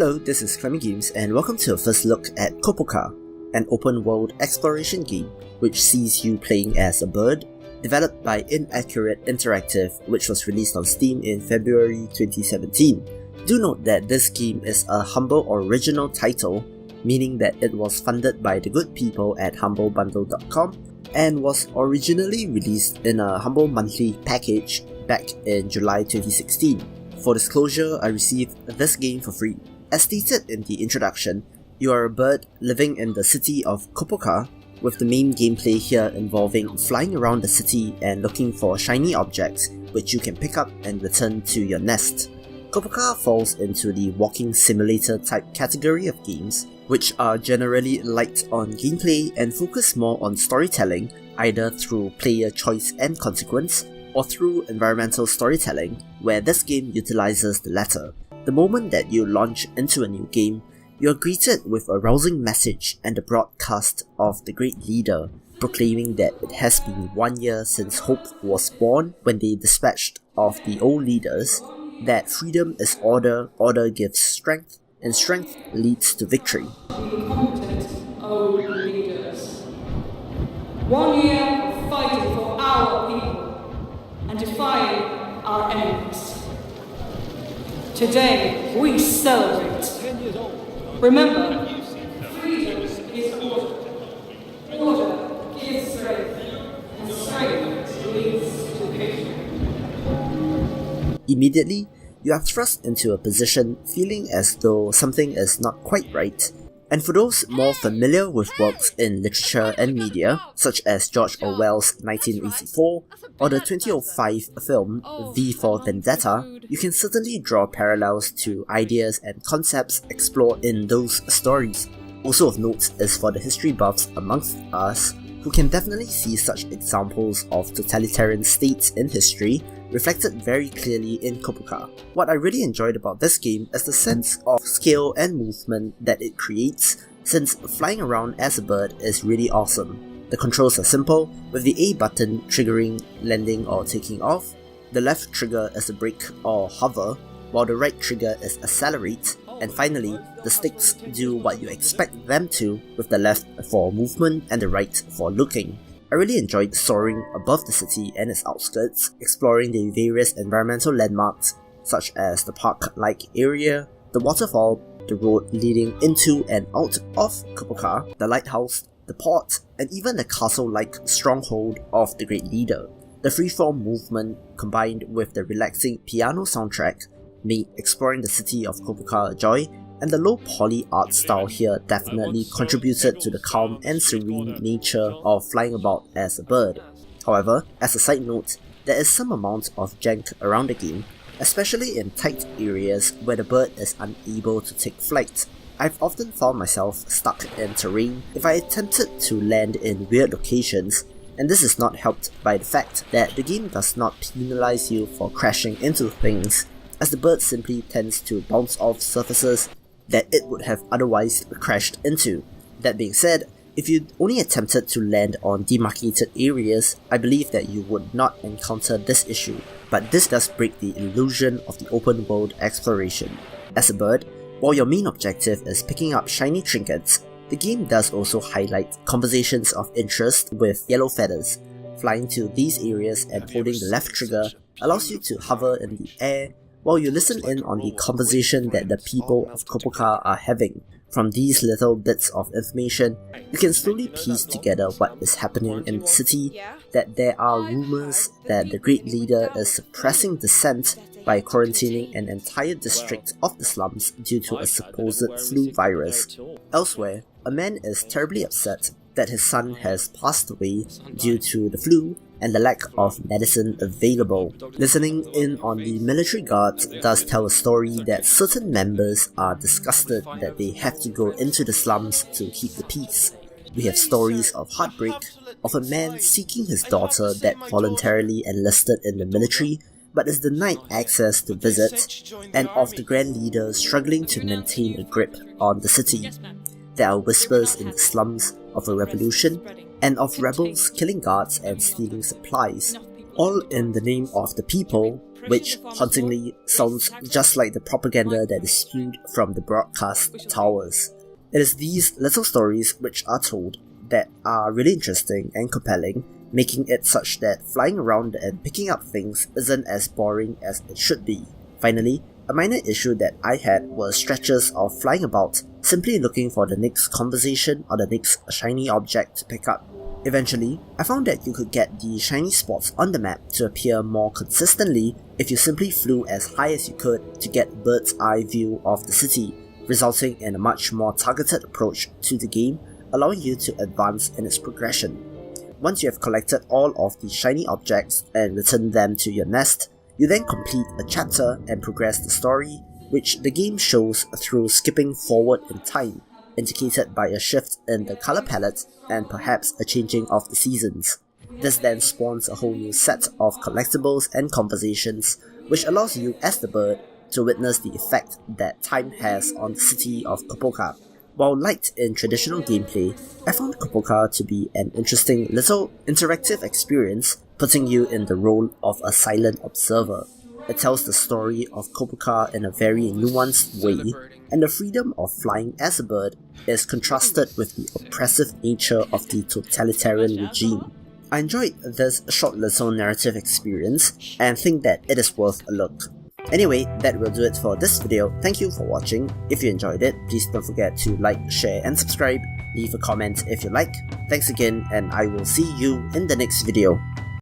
Hello, this is Clemmy Games and welcome to a first look at Copoka, an open-world exploration game which sees you playing as a bird, developed by Inaccurate Interactive, which was released on Steam in February 2017. Do note that this game is a humble original title, meaning that it was funded by the good people at humblebundle.com and was originally released in a Humble Monthly package back in July 2016. For disclosure, I received this game for free. As stated in the introduction, you are a bird living in the city of Copoka, with the main gameplay here involving flying around the city and looking for shiny objects which you can pick up and return to your nest. Copoka falls into the walking simulator type category of games, which are generally light on gameplay and focus more on storytelling, either through player choice and consequence, or through environmental storytelling, where this game utilizes the latter. The moment that you launch into a new game, you are greeted with a rousing message and the broadcast of the Great Leader, proclaiming that it has been 1 year since hope was born when they dispatched of the old leaders, that freedom is order, order gives strength, and strength leads to victory. Incompetent old leaders. 1 year of fighting for our people and defying our enemies. Today, we celebrate. Remember, freedom is order. Order gives strength, and strength leads to victory. Immediately, you are thrust into a position feeling as though something is not quite right. And for those more familiar with works in literature and media, such as George Orwell's 1984 or the 2005 film V for Vendetta, you can certainly draw parallels to ideas and concepts explored in those stories. Also of note is for the history buffs amongst us, who can definitely see such examples of totalitarian states in history reflected very clearly in Copoka. What I really enjoyed about this game is the sense of scale and movement that it creates, since flying around as a bird is really awesome. The controls are simple, with the A button triggering landing or taking off, the left trigger is a brake or hover, while the right trigger is accelerate, and finally, the sticks do what you expect them to, with the left for movement and the right for looking. I really enjoyed soaring above the city and its outskirts, exploring the various environmental landmarks such as the park-like area, the waterfall, the road leading into and out of Copoka, the lighthouse, the port, and even the castle-like stronghold of the Great Leader. The freeform movement combined with the relaxing piano soundtrack made exploring the city of Copoka a joy, and the low poly art style here definitely contributed to the calm and serene nature of flying about as a bird. However, as a side note, there is some amount of jank around the game, especially in tight areas where the bird is unable to take flight. I've often found myself stuck in terrain if I attempted to land in weird locations, and this is not helped by the fact that the game does not penalize you for crashing into things, as the bird simply tends to bounce off surfaces that it would have otherwise crashed into. That being said, if you only attempted to land on demarcated areas, I believe that you would not encounter this issue, but this does break the illusion of the open world exploration. As a bird, while your main objective is picking up shiny trinkets, the game does also highlight conversations of interest with yellow feathers. Flying to these areas and holding the left trigger allows you to hover in the air while you listen in on the conversation that the people of Copoka are having. From these little bits of information, you can slowly piece together what is happening in the city, that there are rumors that the Great Leader is suppressing dissent by quarantining an entire district of the slums due to a supposed flu virus. Elsewhere, a man is terribly upset that his son has passed away due to the flu and the lack of medicine available. Listening in on the military guards does tell a story that certain members are disgusted that they have to go into the slums to keep the peace. We have stories of heartbreak, of a man seeking his daughter that voluntarily enlisted in the military but is denied access to visit, and of the Grand Leader struggling to maintain a grip on the city. There are whispers in the slums of a revolution, and of rebels killing guards and stealing supplies, all in the name of the people, which, hauntingly, sounds just like the propaganda that is spewed from the broadcast towers. It is these little stories which are told that are really interesting and compelling, making it such that flying around and picking up things isn't as boring as it should be. Finally, a minor issue that I had was stretches of flying about, simply looking for the next conversation or the next shiny object to pick up. Eventually, I found that you could get the shiny spots on the map to appear more consistently if you simply flew as high as you could to get a bird's eye view of the city, resulting in a much more targeted approach to the game, allowing you to advance in its progression. Once you have collected all of the shiny objects and returned them to your nest, you then complete a chapter and progress the story, which the game shows through skipping forward in time, indicated by a shift in the colour palette and perhaps a changing of the seasons. This then spawns a whole new set of collectibles and conversations, which allows you as the bird to witness the effect that time has on the city of Copoka. While light in traditional gameplay, I found Copoka to be an interesting little interactive experience, putting you in the role of a silent observer. It tells the story of Copoka in a very nuanced way, and the freedom of flying as a bird is contrasted with the oppressive nature of the totalitarian regime. I enjoyed this short little narrative experience and think that it is worth a look. Anyway, that will do it for this video. Thank you for watching. If you enjoyed it, please don't forget to like, share and subscribe. Leave a comment if you like. Thanks again, and I will see you in the next video.